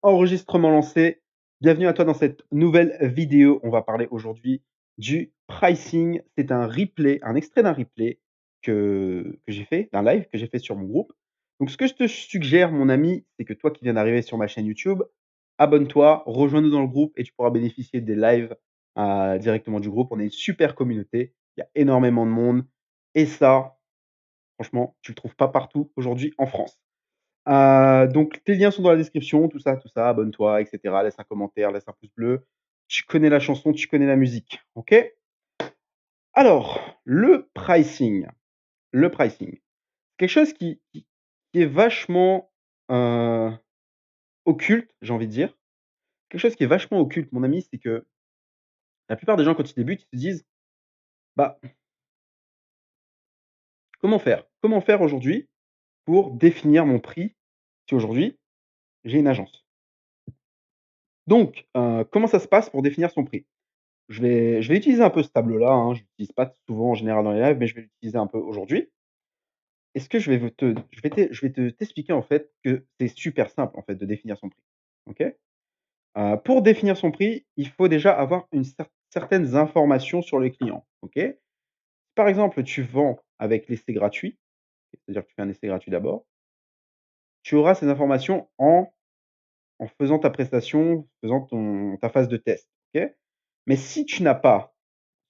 Enregistrement lancé. Bienvenue à toi dans cette nouvelle vidéo. On va parler aujourd'hui du pricing. C'est un replay, un extrait d'un replay que j'ai fait, d'un live que j'ai fait sur mon groupe. Donc, ce que je te suggère, mon ami, c'est que toi qui viens d'arriver sur ma chaîne YouTube, abonne-toi, rejoins-nous dans le groupe et tu pourras bénéficier des lives directement du groupe. On est une super communauté. Il y a énormément de monde. Et ça, franchement, tu le trouves pas partout aujourd'hui en France. Donc tes liens sont dans la description, tout ça, abonne-toi, et cetera. Laisse un commentaire, laisse un pouce bleu. Tu connais la chanson, tu connais la musique, OK? Alors, le pricing, quelque chose qui est vachement, heu, occulte, j'ai envie de dire. Quelque chose qui est vachement occulte, mon ami, c'est que la plupart des gens, quand ils débutent, ils se disent: «Bah, comment faire? Comment faire aujourd'hui pour définir mon prix si aujourd'hui j'ai une agence?» Donc, comment ça se passe pour définir son prix? Je vais utiliser un peu ce tableau-là, hein, je l'utilise pas souvent en général dans les lives, mais je vais l'utiliser un peu aujourd'hui. Et ce que je vais t'expliquer en fait que c'est super simple en fait de définir son prix, OK? Pour définir son prix, il faut déjà avoir une certaines informations sur le client, OK? Par exemple, tu vends avec l'essai gratuit, c'est-à-dire que tu fais un essai gratuit d'abord, tu auras ces informations en faisant ta prestation, faisant ta phase de test, OK? Mais si tu n'as pas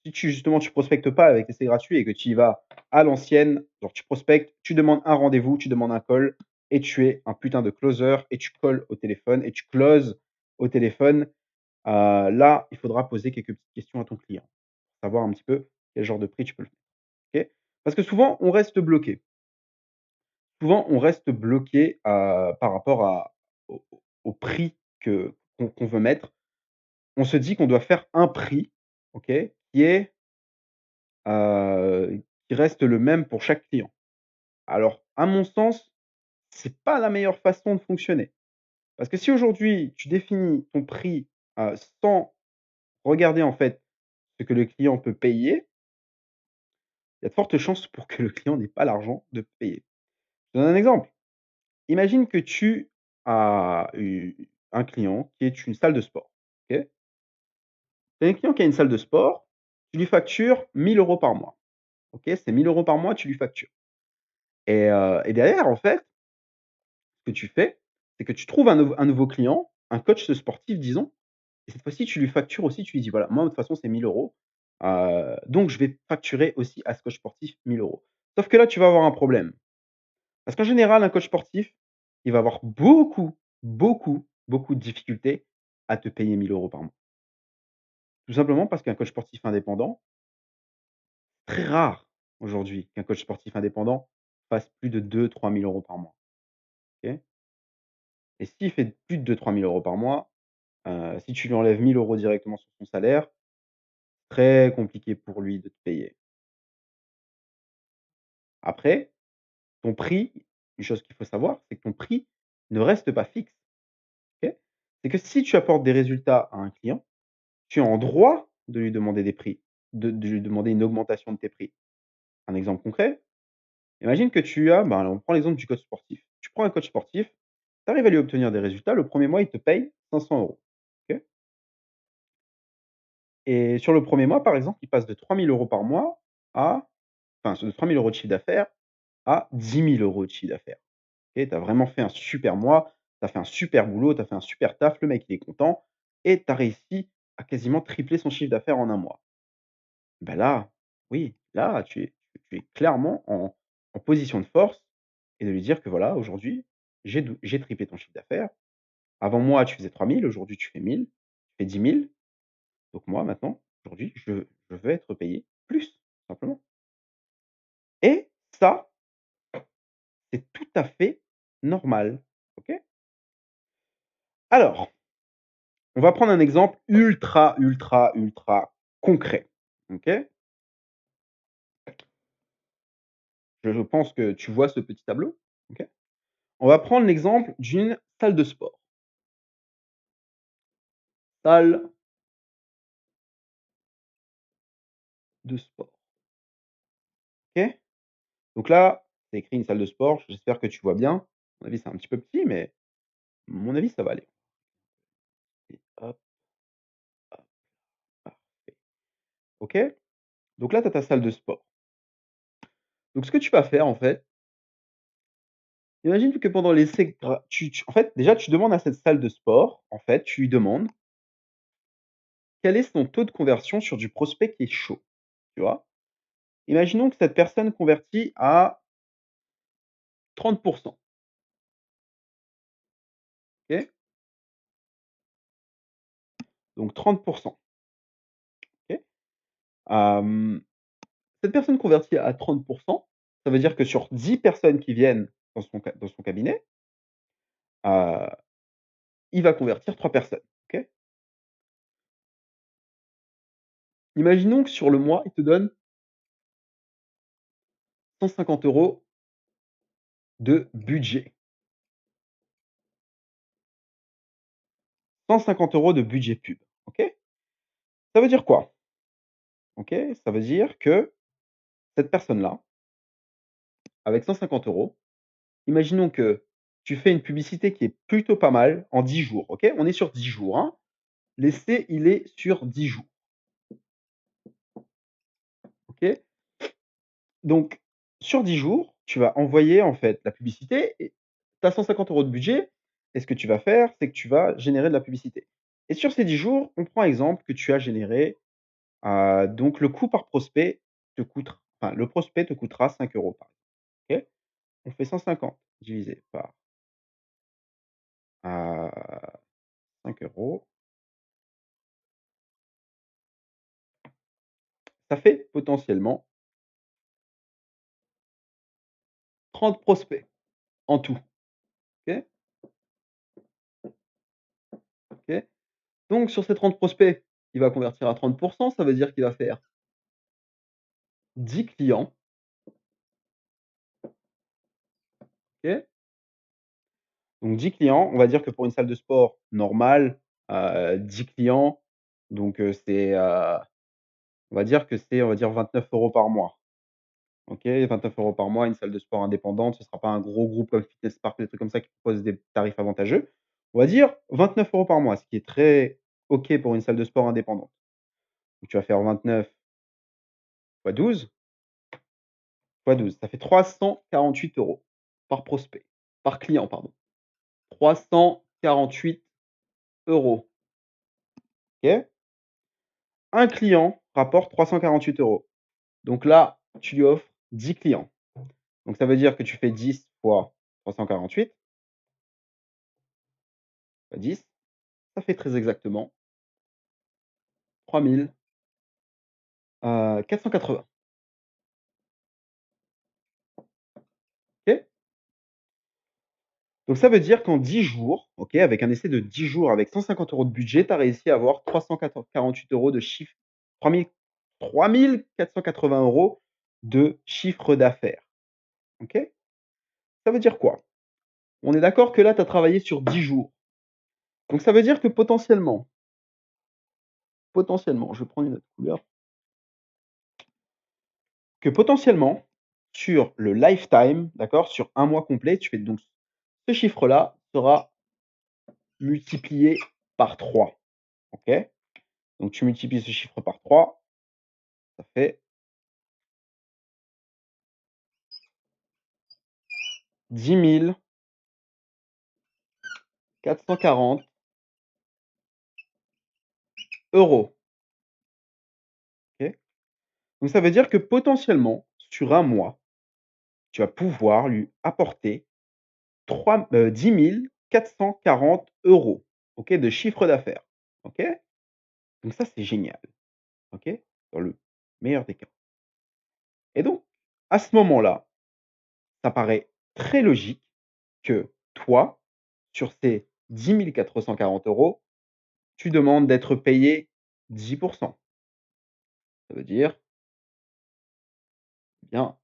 Si tu justement tu prospectes pas avec l'essai gratuit et que tu y vas à l'ancienne, genre tu prospectes, tu demandes un rendez-vous, tu demandes un call et tu es un putain de closer et tu calls au téléphone et tu closes au téléphone, là, il faudra poser quelques petites questions à ton client, savoir un petit peu quel genre de prix tu peux le faire, OK? Parce que souvent, on reste bloqué. Souvent, on reste bloqué, par rapport au prix qu'on veut mettre. On se dit qu'on doit faire un prix, OK, qui est qui reste le même pour chaque client. Alors, à mon sens, c'est pas la meilleure façon de fonctionner. Parce que si aujourd'hui tu définis ton prix, sans regarder en fait ce que le client peut payer, il y a de fortes chances pour que le client n'ait pas l'argent de payer. Je donne un exemple. Imagine que tu as eu un client qui est une salle de sport, OK? Tu as un client qui a une salle de sport, tu lui factures 1 000 € par mois, OK? C'est 1 000 € par mois, tu lui factures et derrière en fait, ce que tu fais, c'est que tu trouves un nouveau client, un coach sportif disons, et cette fois-ci tu lui factures aussi, tu lui dis: «Voilà, moi de toute façon c'est 1 000 €, donc je vais facturer aussi à ce coach sportif 1 000 €». Sauf que là, tu vas avoir un problème, parce qu'en général, un coach sportif, il va avoir beaucoup de difficultés à te payer 1 000 € par mois. Tout simplement parce qu'un coach sportif indépendant, très rare aujourd'hui qu'un coach sportif indépendant fasse plus de 2 000 à 3 000 € par mois, OK? Et s'il fait plus de 2 000 à 3 000 € par mois, si tu lui enlèves 1 000 € directement sur son salaire, très compliqué pour lui de te payer. Après, ton prix, une chose qu'il faut savoir, c'est que ton prix ne reste pas fixe, OK? C'est que si tu apportes des résultats à un client, tu es en droit de lui demander des prix, de lui demander une augmentation de tes prix. Un exemple concret, imagine que tu as, ben, on prend l'exemple du coach sportif. Tu prends un coach sportif, tu arrives à lui obtenir des résultats, le premier mois, il te paye 500 €, OK? Et sur le premier mois, par exemple, il passe de 3 000 € par mois à de 3 000 € de chiffre d'affaires à 10 000 € de chiffre d'affaires. OK, tu as vraiment fait un super mois, tu as fait un super boulot, tu as fait un super taf, le mec il est content et tu as réussi à quasiment tripler son chiffre d'affaires en un mois. Ben là, oui, là tu es clairement en position de force et de lui dire que voilà, aujourd'hui, j'ai triplé ton chiffre d'affaires. Avant moi, tu faisais 3 000, aujourd'hui tu fais 1 000, tu fais 10 000. Donc moi maintenant, aujourd'hui, je veux être payé plus, simplement. Et ça, c'est tout à fait normal, OK? Alors, on va prendre un exemple ultra concret, OK? Je pense que tu vois ce petit tableau, OK? On va prendre l'exemple d'une salle de sport. Salle de sport, OK? Donc là, c'est écrit une salle de sport, j'espère que tu vois bien. À mon avis, c'est un petit peu petit, mais à mon avis, ça va aller. OK? Donc là, tu as ta salle de sport. Donc ce que tu vas faire, en fait, imagine que pendant l'essai gra tu en fait, déjà, tu demandes à cette salle de sport, en fait, tu lui demandes quel est son taux de conversion sur du prospect qui est chaud, tu vois? Imaginons que cette personne convertit à 30, OK? Donc 30, OK? Hem, Cette personne convertit à 30, ça veut dire que sur 10 personnes qui viennent dans son cabinet, heu, il va convertir 3 personnes, OK? Imaginons que sur le mois, il te donne 150 € de budget. 150 € de budget pub, OK? Ça veut dire quoi? OK? Ça veut dire que cette personne-là, avec 150 €, imaginons que tu fais une publicité qui est plutôt pas mal en 10 jours, OK? On est sur 10 jours, hein. L'essai, il est sur 10 jours, OK? Donc sur 10 jours, tu vas envoyer, en fait, la publicité et tu as 150 € de budget et ce que tu vas faire, c'est que tu vas générer de la publicité et sur ces 10 jours, on prend exemple que tu as généré, donc le coût par prospect le prospect te coûtera 5 € par exemple, OK? On fait 150 divisé par, 5 €, ça fait potentiellement 30 prospects en tout, OK? OK? Donc sur ces 30 prospects, il va convertir à 30, ça veut dire qu'il va faire 10 clients, OK? Donc 10 clients, on va dire que pour une salle de sport normale, 10 clients, donc on va dire que c'est, on va dire 29 € par mois. OK? 29 € par mois, une salle de sport indépendante, ce sera pas un gros groupe comme Fitness Park, des trucs comme ça qui proposent des tarifs avantageux. On va dire 29 € par mois, ce qui est très OK pour une salle de sport indépendante. Donc tu vas faire 29 fois 12, ça fait 348 € par prospect, par client, pardon. 348 €, OK? Un client rapporte 348 €. Donc là, tu lui offres 10 clients. Donc ça veut dire que tu fais 10 fois 348 fois 10, ça fait très exactement 3 480. OK? Donc ça veut dire qu'en 10 jours, OK, avec un essai de 10 jours avec 150 € de budget, tu as réussi à avoir 348 € de chiffre, 3 480 € de chiffre d'affaires. OK? Ça veut dire quoi? On est d'accord que là, tu as travaillé sur 10 jours. Donc ça veut dire que potentiellement, je vais prendre une autre couleur, que potentiellement, sur le lifetime, d'accord, sur un mois complet, tu fais donc ce chiffre-là sera multiplié par 3. OK? Donc tu multiplies ce chiffre par 3, ça fait 10 440 €. OK? Donc ça veut dire que potentiellement, sur un mois, tu vas pouvoir lui apporter 10 440 €, OK, de chiffre d'affaires. OK? Donc ça, c'est génial. OK? Dans le meilleur des cas. Et donc, à ce moment-là, ça paraît très logique que toi, sur ces 10 440 €, tu demandes d'être payé 10. Ça veut dire, eh bien,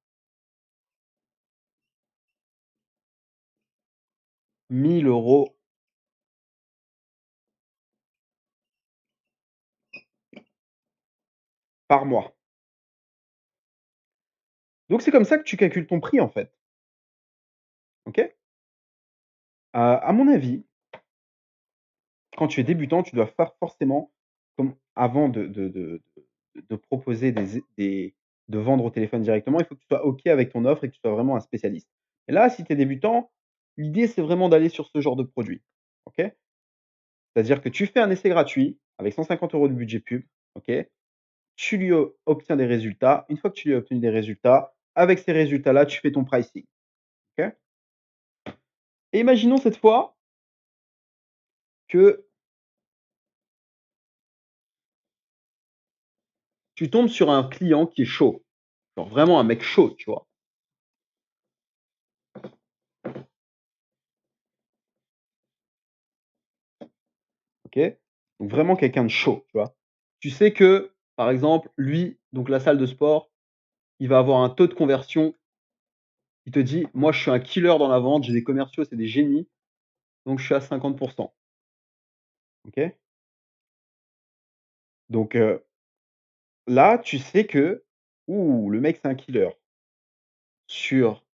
1 000 € par mois. Donc c'est comme ça que tu calcules ton prix, en fait. OK? À mon avis, quand tu es débutant, tu dois faire forcément comme avant de de proposer de vendre au téléphone directement, il faut que tu sois OK avec ton offre et que tu sois vraiment un spécialiste. Et là, si tu es débutant, l'idée, c'est vraiment d'aller sur ce genre de produit. OK? C'est-à-dire que tu fais un essai gratuit avec 150 € de budget pub, OK? Tu lui obtiens des résultats. Une fois que tu lui as obtenu des résultats, avec ces résultats-là, tu fais ton pricing, OK? Et imaginons cette fois que tu tombes sur un client qui est chaud, genre vraiment un mec chaud, tu vois? OK? Donc vraiment quelqu'un de chaud, tu vois? Tu sais que, par exemple, lui, donc la salle de sport, il va avoir un taux de conversion, il te dit: «Moi, je suis un killer dans la vente, j'ai des commerciaux, c'est des génies, donc je suis à 50. OK? Donc là, tu sais que, ouh, le mec, c'est un killer. Sur,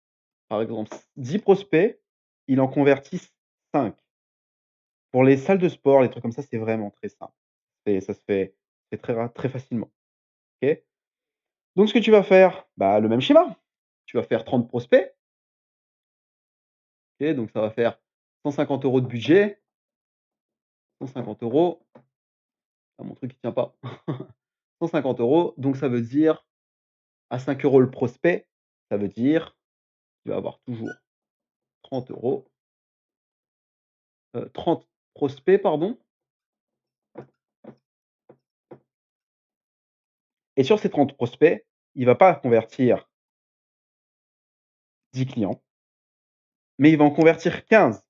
par exemple, 10 prospects, il en convertit 5. Pour les salles de sport, les trucs comme ça, c'est vraiment très simple. Ça se fait très facilement, OK? Donc ce que tu vas faire, bah, le même schéma. Tu vas faire 30 prospects, OK? Donc ça va faire 150 € de budget, 150 €. Ah, mon truc il tient pas. 150 €, donc ça veut dire à 5 € le prospect, ça veut dire tu vas avoir toujours 30 €, 30 prospects, pardon, et sur ces 30 prospects, il va pas convertir 10 clients, mais il va en convertir 15.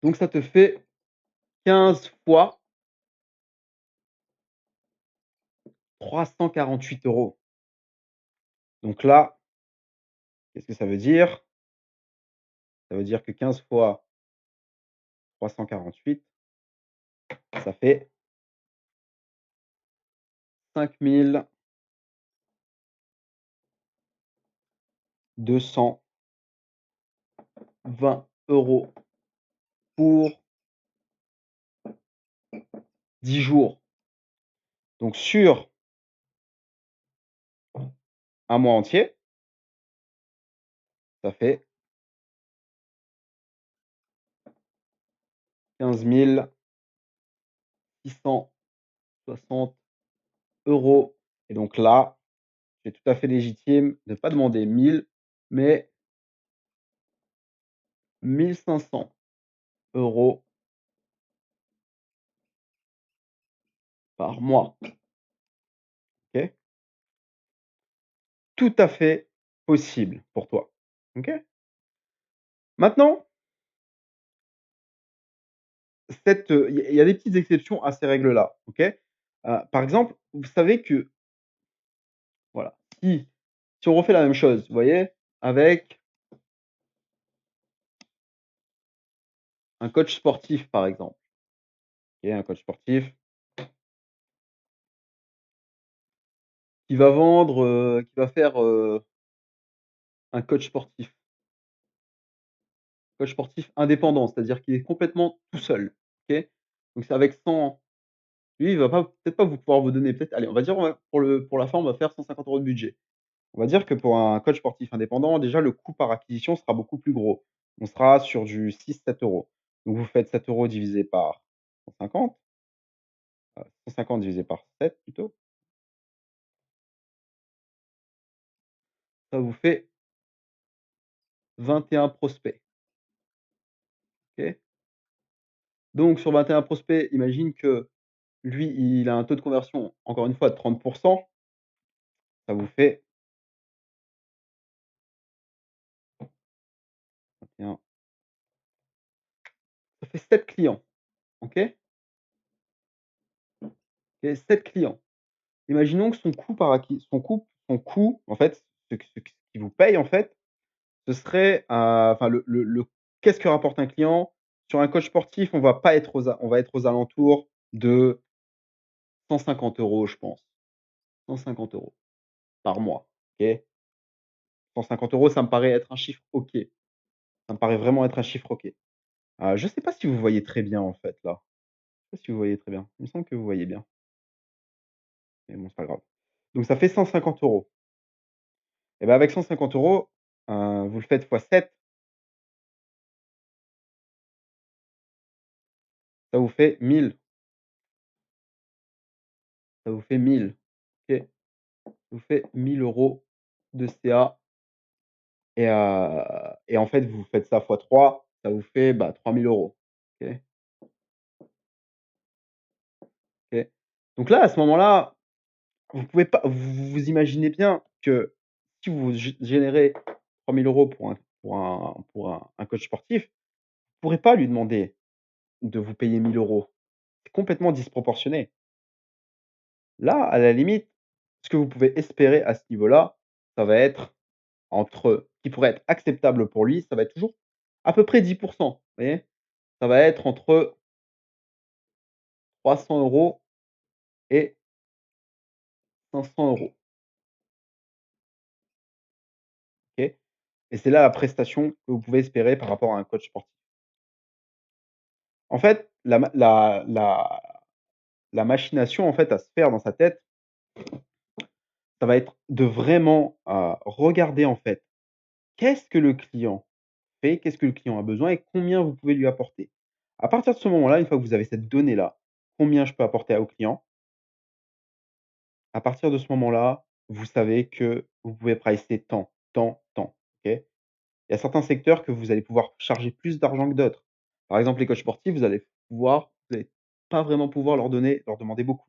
Donc ça te fait 15 fois 348 €. Donc là, qu'est-ce que ça veut dire? Ça veut dire que 15 fois 348, ça fait 5 220 € pour 10 jours. Donc sur un mois entier, ça fait 15 660 € et donc là, c'est tout à fait légitime de pas demander 1000, mais 1 500 € par mois, OK? Tout à fait possible pour toi, OK? Maintenant, il y a des petites exceptions à ces règles-là, OK? Par exemple, vous savez que, voilà, si on refait la même chose, vous voyez? Avec un coach sportif, par exemple, OK? Un coach sportif qui va faire, un coach sportif indépendant, c'est-à-dire qu'il est complètement tout seul, OK? Donc c'est avec 100. Lui, il va pas peut-être pas vous pouvoir vous donner peut-être, allez, on va dire, on va pour la fin, on va faire 150 € de budget. On va dire que pour un coach sportif indépendant, déjà le coût par acquisition sera beaucoup plus gros. On sera sur du 6-7 €. Donc vous faites 7 € divisé par 150, 150 divisé par 7 plutôt, ça vous fait 21 prospects, OK? Donc sur 21 prospects, imagine que lui, il a un taux de conversion, encore une fois, de 30. Ça vous fait 21, ça fait 7 clients, OK? Et 7 clients. Imaginons que son coût, en fait, ce qu'il vous paye, en fait, ce serait, enfin le qu'est-ce que rapporte un client? Sur un coach sportif, on va être aux alentours de 150 €, je pense. 150 € par mois, OK? 150 €, ça me paraît être un chiffre OK. Ça me paraît vraiment être un chiffre OK. Je sais pas si vous voyez très bien, en fait, là. Je sais pas si vous voyez très bien. Il me semble que vous voyez bien. mais bon, c'est pas grave. Donc ça fait 150 euros. Et ben avec 150 euros, vous le faites fois 7, ça vous fait 1000. Ça vous fait 1000. OK? Ça vous fait 1000 € de CA et en fait, vous faites ça fois 3, ça vous fait, bah, 3 000 €. OK? OK? Donc là, à ce moment-là, vous pouvez pas vous imaginez bien que si vous générez 3 000 € pour un coach sportif, vous pourrez pas lui demander de vous payer 1 000 €. C'est complètement disproportionné. Là, à la limite, ce que vous pouvez espérer à ce niveau-là, ça va être entre qui pourrait être acceptable pour lui, ça va être toujours à peu près 10, vous voyez? Ça va être entre 300 € et 500 €, OK? Et c'est là la prestation que vous pouvez espérer par rapport à un coach sportif. En fait, la machination, en fait, à se faire dans sa tête, ça va être de vraiment, regarder, en fait, qu'est-ce que le client fait, qu'est-ce que le client a besoin et combien vous pouvez lui apporter. À partir de ce moment-là, une fois que vous avez cette donnée-là, combien je peux apporter au client, à partir de ce moment-là, vous savez que vous pouvez pricer tant, tant, tant, OK? Il y a certains secteurs que vous allez pouvoir charger plus d'argent que d'autres. Par exemple, les coachs sportifs, vous allez pas vraiment pouvoir leur demander beaucoup.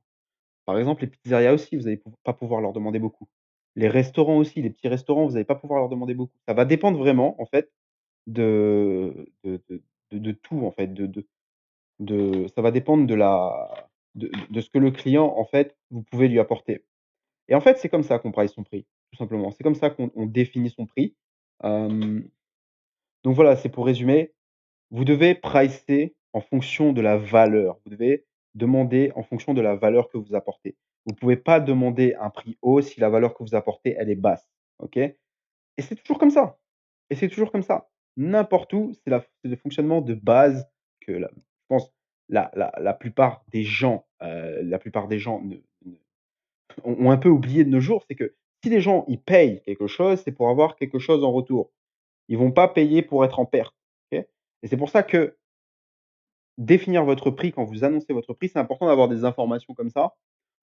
Par exemple, les pizzerias aussi, vous allez pas pouvoir leur demander beaucoup. Les restaurants aussi, les petits restaurants, vous allez pas pouvoir leur demander beaucoup. Ça va dépendre vraiment, en fait, de tout, en fait, ça va dépendre de ce que le client, en fait, vous pouvez lui apporter. Et en fait, c'est comme ça qu'on price son prix, tout simplement. C'est comme ça qu'on définit son prix. Hem, donc voilà, c'est pour résumer, vous devez pricer en fonction de la valeur. Vous devez demander en fonction de la valeur que vous apportez. Vous ne pouvez pas demander un prix haut si la valeur que vous apportez, elle est basse, OK? Et c'est toujours comme ça et c'est toujours comme ça. N'importe où, c'est le fonctionnement de base que je pense la plupart des gens, ne ont un peu oublié de nos jours, c'est que si les gens, ils payent quelque chose, c'est pour avoir quelque chose en retour. Ils vont pas payer pour être en perte, OK? Et c'est pour ça que définir votre prix, quand vous annoncez votre prix, c'est important d'avoir des informations comme ça,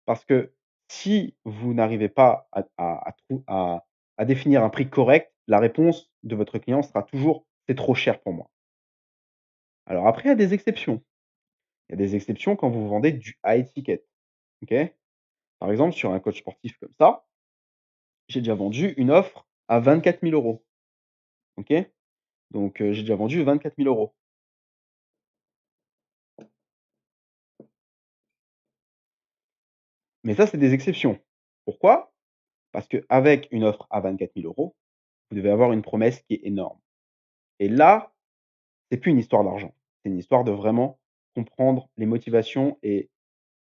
parce que si vous n'arrivez pas à définir un prix correct, la réponse de votre client sera toujours: «C'est trop cher pour moi». Alors après, il y a des exceptions. Il y a des exceptions quand vous vendez du high ticket, OK? Par exemple, sur un coach sportif comme ça, j'ai déjà vendu une offre à 24 000 €, OK? Donc j'ai déjà vendu 24 000 €. Mais ça, c'est des exceptions. Pourquoi? Parce qu'avec une offre à 24 000 €, vous devez avoir une promesse qui est énorme. Et là, c'est plus une histoire d'argent. C'est une histoire de vraiment comprendre les motivations et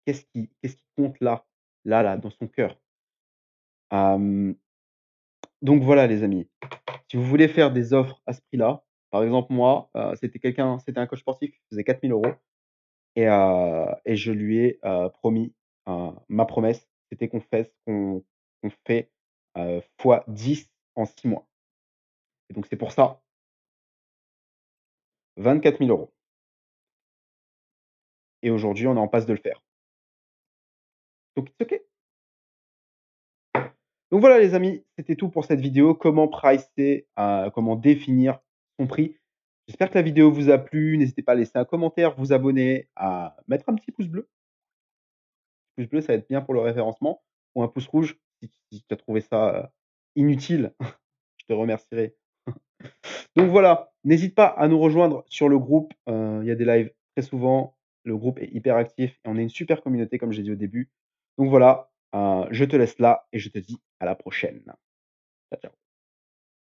qu'est-ce qui compte là, dans son cœur. Hem, donc voilà les amis, si vous voulez faire des offres à ce prix-là, par exemple moi, c'était un coach sportif qui faisait 4 000 € et je lui ai, promis, ma promesse, c'était qu'on fait, fois 10 en 6 mois. Et donc c'est pour ça, 24 000 €. Et aujourd'hui, on est en passe de le faire. Donc it's OK. Donc voilà les amis, c'était tout pour cette vidéo. Comment pricer, comment définir son prix. J'espère que la vidéo vous a plu. N'hésitez pas à laisser un commentaire, vous abonner, à mettre un petit pouce bleu. Pouce bleu, ça va être bien pour le référencement ou un pouce rouge si tu as trouvé ça, inutile, je te remercierai. Donc voilà, n'hésite pas à nous rejoindre sur le groupe, il y a des lives très souvent. Le groupe est hyper actif et on est une super communauté comme j'ai dit au début. Donc voilà, je te laisse là et je te dis à la prochaine. Ciao, ciao.